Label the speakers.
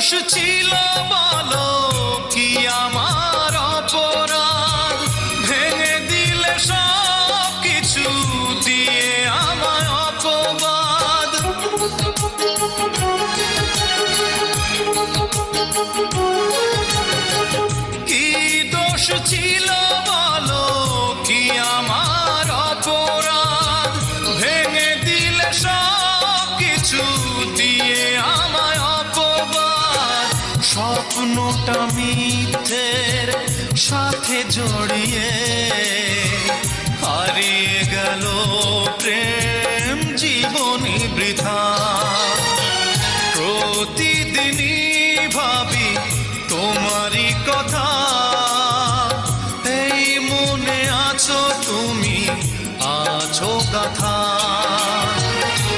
Speaker 1: ছিল বলো কি আমার অপরাধ, ভেঙে দিলে সব কিছু দিয়ে আমায় অপবাদ। কি দোষ ছিল বলো কি আমার অপরাধ, ভেঙে দিলে সব কিছু দিয়ে আমায় অপবাদ। স্বপ্নটা মিথ্যের সাথে জড়িয়ে হারিয়ে গেল প্রেম জীবনী বৃথা।